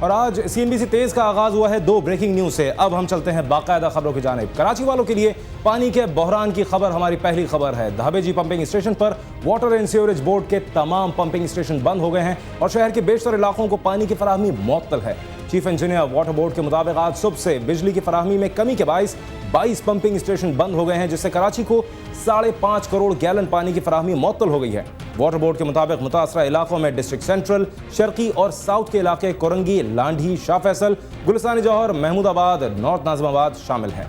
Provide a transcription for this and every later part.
और आज CNBC तेज का आगाज हुआ है 2 ब्रेकिंग न्यूज से। अब हम चलते हैं बाकायदा खबरों की जानिब। कराची वालों के लिए पानी के बहरान की खबर हमारी पहली खबर है। धाबेजी पंपिंग स्टेशन पर वाटर एंड सीवरेज बोर्ड के तमाम पंपिंग स्टेशन बंद हो गए हैं और शहर के बेशतर इलाकों को पानी की फराहमी मुअत्तल है। चीफ इंजीनियर वाटर बोर्ड के मुताबिक आज सुबह से बिजली की फराहमी में कमी के बायस 22 पंपिंग स्टेशन बंद हो गए हैं, जिससे कराची को 5.5 करोड़ गैलन पानी की फराहमी मुअत्तल हो गई है। वाटर बोर्ड के मुताबिक मुतासरा इलाकों में डिस्ट्रिक्ट सेंट्रल, शर्की और साउथ के इलाके कोरंगी, लांढी, शाह फैसल, गुलिस्तान जौहर, महमूदाबाद, नॉर्थ नाजिमाबाद शामिल हैं।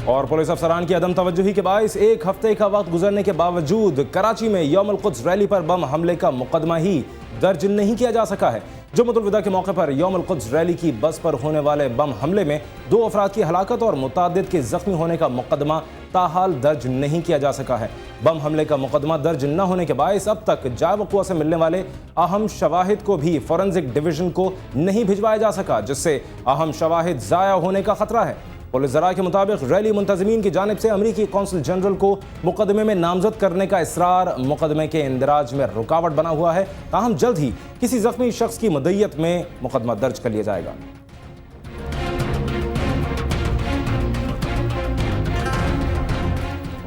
और पुलिस अफसरान की अदम तवज्जुही के बायस 1 हफ्ते का वक्त गुजरने के बावजूद कराची में यौमुल कुद्स रैली पर बम हमले का मुकदमा ही दर्ज नहीं किया जा सका है। जुम्मतुल विदा के मौके पर यौमुल कुद्स रैली की बस पर होने वाले बम हमले में 2 अफराद की हलाकत और मुतादिद के जख्मी होने का मुकदमा ताहाल दर्ज नहीं किया जा सका है। बम हमले का मुकदमा दर्ज न होने के बायस अब तक जाए वक़ुआ से मिलने वाले अहम शवाहिद को भी फोरेंसिक डिवीजन को नहीं भिजवाया जा सका, जिससे अहम शवाहिद ज़ाया होने का खतरा है। पुलिस ज़राए के मुताबिक रैली मुंतज़मीन की जानिब से अमरीकी कौंसल जनरल को मुकदमे में नामजद करने का इसरार मुकदमे के इंदराज में रुकावट बना हुआ है। ताहम जल्द ही किसी जख्मी शख्स की मदय्यत में मुकदमा दर्ज कर लिया जाएगा।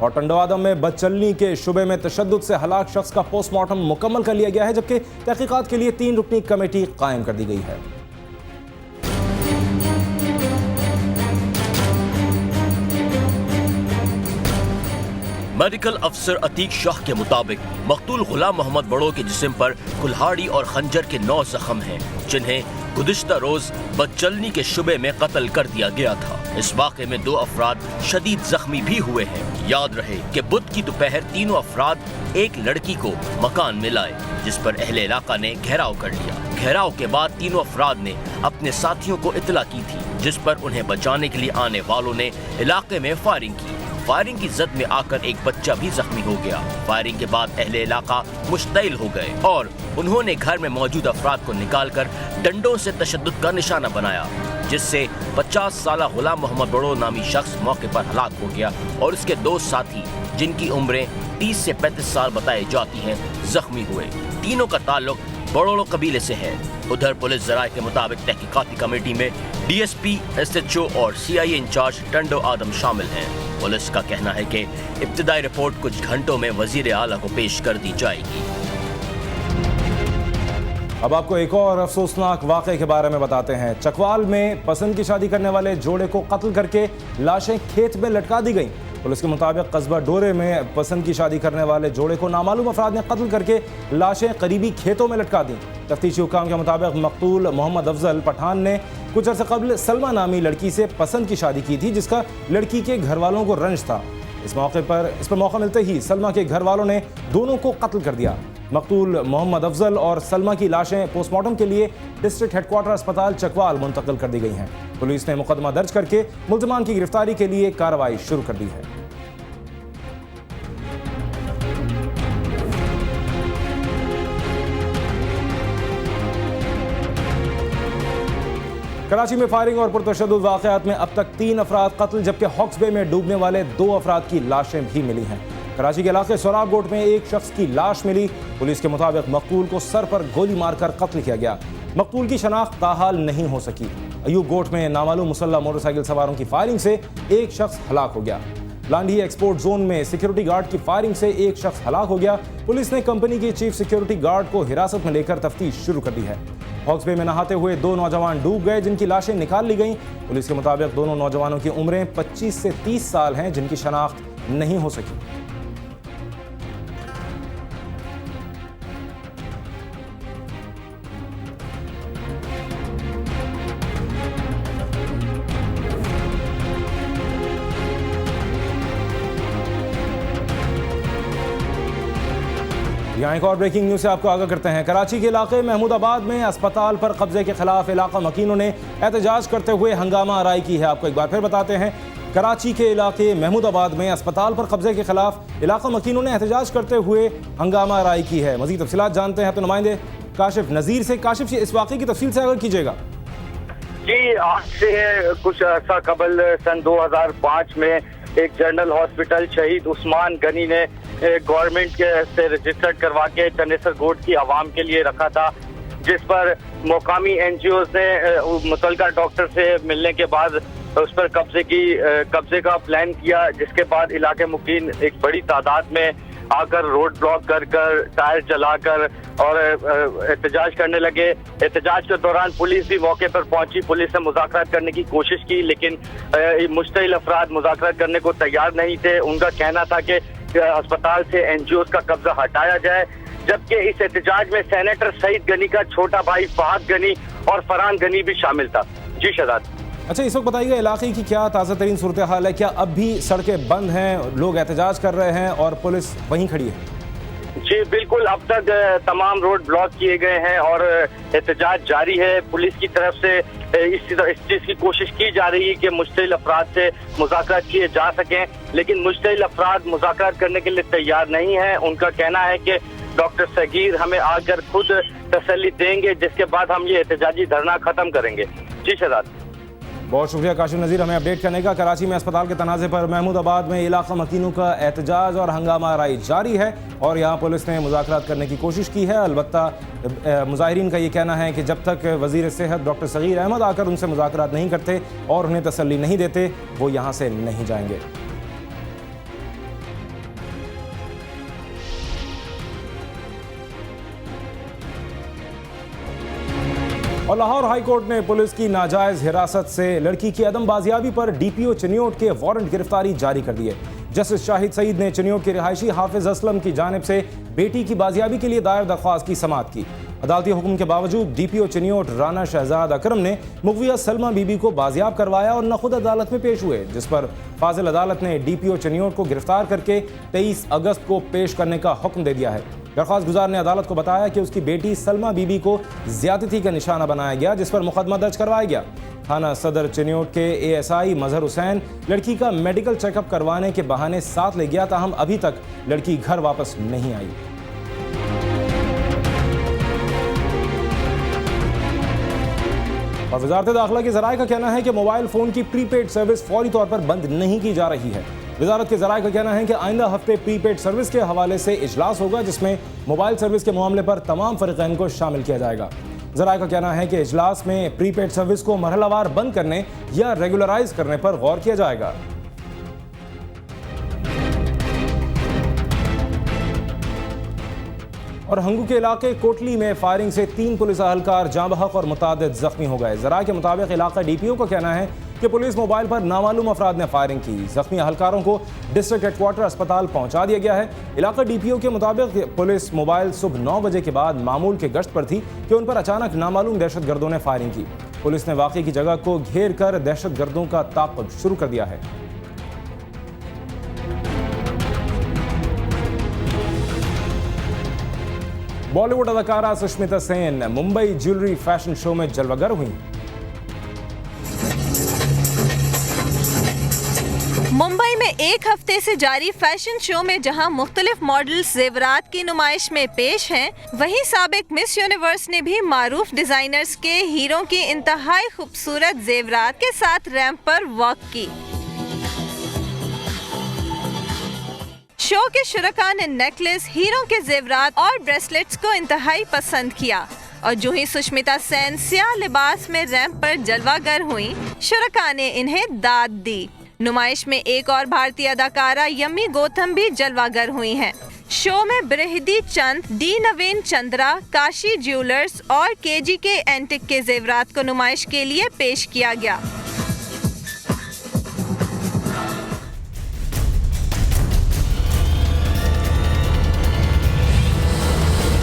और टंडोआदम में बदचलनी के शुबे में तशद्दुद से हलाक शख्स का पोस्टमार्टम मुकम्मल कर लिया गया है, जबकि तहकीकात के लिए 3 रुकनी कमेटी कायम कर दी गई है। मेडिकल अफसर अतीक शाह के मुताबिक मकतूल गुलाम मोहम्मद बड़ो के जिस्म पर कुल्हाड़ी और खंजर के 9 जख्म हैं, जिन्हें गुज़िश्ता रोज बदचलनी के शुबे में कत्ल कर दिया गया था। इस वाक़े में 2 अफराद शदीद जख्मी भी हुए हैं। याद रहे कि बुध की दोपहर तीनों अफराद एक लड़की को मकान में लाए, जिस पर अहले इलाका ने घेराव कर लिया। घेराव के बाद तीनों अफराद ने अपने साथियों को इत्तला की थी, जिस पर उन्हें बचाने के लिए आने वालों ने इलाके में फायरिंग की। फायरिंग की जद में आकर एक बच्चा भी जख्मी हो गया। फायरिंग के बाद अहले इलाका मुश्तइल हो गए और उन्होंने घर में मौजूद अफराद को निकालकर डंडों से तशद्दुद का निशाना बनाया, जिससे 50 साला गुलाम मोहम्मद बड़ो नामी शख्स मौके पर हलाक हो गया और उसके 2 साथी, जिनकी उम्रें 30 से 35 साल बताई जाती हैं, जख्मी हुए। तीनों का ताल्लुक बड़ोड़ो कबीले से है। उधर पुलिस ज़राए के मुताबिक तहकीकाती कमेटी में DSP, SHO और CIA इंचार्ज टंडो आदम शामिल हैं। पुलिस का कहना है कि इब्तिदाई रिपोर्ट कुछ घंटों में वजीर आला को पेश कर दी जाएगी। अब आपको एक और अफसोसनाक वाक़े के बारे में बताते हैं। चकवाल में पसंद की शादी करने वाले जोड़े को कत्ल करके लाशें खेत में लटका दी गईं। पुलिस के मुताबिक कस्बा डोरे में पसंद की शादी करने वाले जोड़े को नामालूम अफराद ने कत्ल करके लाशें करीबी खेतों में लटका दी। तफ्तीशी हुक्काम के मुताबिक मकतूल मोहम्मद अफजल पठान ने कुछ अर्से कबल सलमा नामी लड़की से पसंद की शादी की थी, जिसका लड़की के घर वालों को रंज था। इस पर मौका मिलते ही सलमा के घर वालों ने दोनों को कत्ल कर दिया। मकतूल मोहम्मद अफजल और सलमा की लाशें पोस्टमार्टम के लिए डिस्ट्रिक्ट हेडक्वार्टर अस्पताल चकवाल मुंतकिल कर दी गई हैं। पुलिस ने मुकदमा दर्ज करके मुल्ज़िमान की गिरफ्तारी के लिए कार्रवाई शुरू कर दी है। कराची में फायरिंग और पुरतशद्दुद वाक़यात में अब तक 3 अफराद कत्ल, जबकि हॉक्स बे में डूबने वाले 2 अफराद की लाशें भी मिली हैं। कराची के इलाके सोराब गोट में एक शख्स की लाश मिली। पुलिस के मुताबिक मकतूल को सर पर गोली मारकर कत्ल किया गया। मकतूल की शनाख्त ताहाल नहीं हो सकी। अयूब गोट में नामालूम मुसल्लह मोटरसाइकिल सवारों की फायरिंग से एक शख्स हलाक हो गया। लांढी एक्सपोर्ट जोन में सिक्योरिटी गार्ड की फायरिंग से एक शख्स हलाक हो गया। पुलिस ने कंपनी के चीफ सिक्योरिटी गार्ड को हिरासत में लेकर तफ्तीश शुरू कर दी है। हॉक्स बे में नहाते हुए 2 नौजवान डूब गए, जिनकी लाशें निकाल ली गईं। पुलिस के मुताबिक दोनों नौजवानों की उम्रें 25 से 30 साल हैं, जिनकी शनाख्त नहीं हो सकी। यहाँ एक और ब्रेकिंग न्यूज से आपको आगाह करते हैं। कराची के इलाके महमूदाबाद में अस्पताल पर कब्जे के खिलाफ इलाका मकीनों ने एहतजाज करते हुए हंगामा आराई की है। आपको एक बार फिर बताते हैं, कराची के इलाके महमूदाबाद में अस्पताल पर कब्जे के खिलाफ इलाका मकीनों ने एहतजाज करते हुए हंगामा आराई की है। मजीद तफसीलात जानते हैं तो नुमाइंदे काशिफ नज़ीर से। काशिफ, इस वाक़े की तफसील से आगाह कीजिएगा। जी, आज से कुछ अर्सा कबल सन 2005 में एक जनरल हॉस्पिटल शहीद उस्मान गनी ने गवर्नमेंट से रजिस्टर्ड करवा के चनेसर गोट की आवाम के लिए रखा था, जिस पर मुकामी एनजीओ ने मुतल्लिका डॉक्टर से मिलने के बाद उस पर कब्जे का प्लान किया, जिसके बाद इलाके मुकीन एक बड़ी तादाद में आकर रोड ब्लॉक कर टायर जलाकर और एहतजाज करने लगे। एहतजाज के दौरान पुलिस भी मौके पर पहुंची। पुलिस ने मुज़ाकरात करने की कोशिश की, लेकिन मुश्तिल अफराद मुज़ाकरात करने को तैयार नहीं थे। उनका कहना था कि अस्पताल से एनजीओ का कब्जा हटाया जाए, जबकि इस एहतजाज में सेनेटर सईद गनी का छोटा भाई फहद गनी और फरहान गनी भी शामिल था। जी शहजाद। अच्छा, इस वक्त बताइएगा इलाके की क्या ताज़ा तरीन सूरत हाल है? क्या अब भी सड़कें बंद हैं, लोग एहतजाज कर रहे हैं और पुलिस वहीं खड़ी है? जी बिल्कुल, अब तक तमाम रोड ब्लॉक किए गए हैं और एहतजाज जारी है। पुलिस की तरफ से इस चीज़ की कोशिश की जा रही है कि मुश्तिल अफराद से मुज़ाकरात किए जा सकें, लेकिन मुश्तिल अफराद मुज़ाकरात करने के लिए तैयार नहीं है। उनका कहना है कि डॉक्टर सगीर हमें आकर खुद तसल्ली देंगे, जिसके बाद हम ये एहतजाजी धरना खत्म करेंगे। जी शहजाद। बहुत शुक्रिया काशिम नज़ीर हमें अपडेट करने का। कराची में अस्पताल के तनाज़े पर महमूदाबाद में इलाका मकीनों का एहतजाज और हंगामा आराई जारी है और यहाँ पुलिस ने मुज़ाकरात करने की कोशिश की है। अलबत्ता मुज़ाहिरीन का ये कहना है कि जब तक वज़ीर सेहत डॉक्टर सगीर अहमद आकर उनसे मुज़ाकरात नहीं करते और उन्हें तसल्ली नहीं देते, वो यहाँ से नहीं जाएंगे। और लाहौर हाई कोर्ट ने पुलिस की नाजायज हिरासत से लड़की की अदम बाजियाबी पर डीपीओ चिन्योट के वारंट गिरफ्तारी जारी कर दिए। जस्टिस शाहिद सईद ने चिन्योट के रिहायशी हाफिज असलम की जानिब से बेटी की बाजियाबी के लिए दायर दरख्वास्त की समाअत की। अदालती हुक्म के बावजूद डीपीओ चिन्योट राना शहजाद अकरम ने मुगविया सलमा बीबी को बाजियाब करवाया और न खुद अदालत में पेश हुए, जिस पर फाजिल अदालत ने डीपीओ चिन्योट को गिरफ्तार करके 23 अगस्त को पेश करने का हुक्म दे दिया है। दरख्वास्त गुजार ने अदालत को बताया कि उसकी बेटी सलमा बीबी को ज्यादती का निशाना बनाया गया, जिस पर मुकदमा दर्ज करवाया गया। थाना सदर चिन्योट के एएसआई मजहर हुसैन लड़की का मेडिकल चेकअप करवाने के बहाने साथ ले गया, ताहम अभी तक लड़की घर वापस नहीं आई। और वजारत दाखिला के ज़राए का कहना है कि मोबाइल फ़ोन की प्रीपेड सर्विस फौरी तौर पर बंद नहीं की जा रही है। वजारत के ज़राए का कहना है कि आइंदा हफ्ते प्रीपेड सर्विस के हवाले से इजलास होगा, जिसमें मोबाइल सर्विस के मामले पर तमाम फ़रीक़ैन को शामिल किया जाएगा। ज़राए का कहना है कि इजलास में प्रीपेड सर्विस को मरहलावार बंद करने या रेगुलराइज करने पर गौर किया जाएगा। और हंगू के इलाके कोटली में फायरिंग से 3 पुलिस अहलकार जाँ बहक और मुतादिद जख्मी हो गए। ज़राए के मुताबिक इलाका डीपीओ का कहना है कि पुलिस मोबाइल पर नामालूम अफराद ने फायरिंग की। जख्मी अहलकारों को डिस्ट्रिक्ट हेडक्वार्टर अस्पताल पहुंचा दिया गया है। इलाका डीपीओ के मुताबिक पुलिस मोबाइल सुबह 9 बजे के बाद मामूल के गश्त पर थी कि उन पर अचानक नामालूम दहशतगर्दों ने फायरिंग की। पुलिस ने वाक़े की जगह को घेर कर दहशतगर्दों का ताक़ुब शुरू कर दिया है। बॉलीवुड अदाकारा Sushmita Sen Mumbai jewellery fashion show में जलवागर हुई। मुंबई में एक हफ्ते से जारी फैशन शो में जहां मुख्तलिफ मॉडल्स जेवरात की नुमाइश में पेश हैं, वहीं साबिक मिस यूनिवर्स ने भी मारूफ डिजाइनर्स के हीरों की इंतहाई खूबसूरत जेवरात के साथ रैंप पर वॉक की। शो के शुरका ने नेकलेस, हीरों के जेवरात और ब्रेसलेट्स को इंतहाई पसंद किया और जो ही सुष्मिता सेन स्याह लिबास में रैंप पर जलवागर हुई, शुरका ने इन्हें दाद दी। नुमाइश में एक और भारतीय अदाकारा यम्मी गौतम भी जलवागर हुई हैं। शो में बृहदी चंद, डी नवीन चंद्रा, काशी ज्वेलर्स और केजी के एंटिक के जेवरात को नुमाइश के लिए पेश किया गया।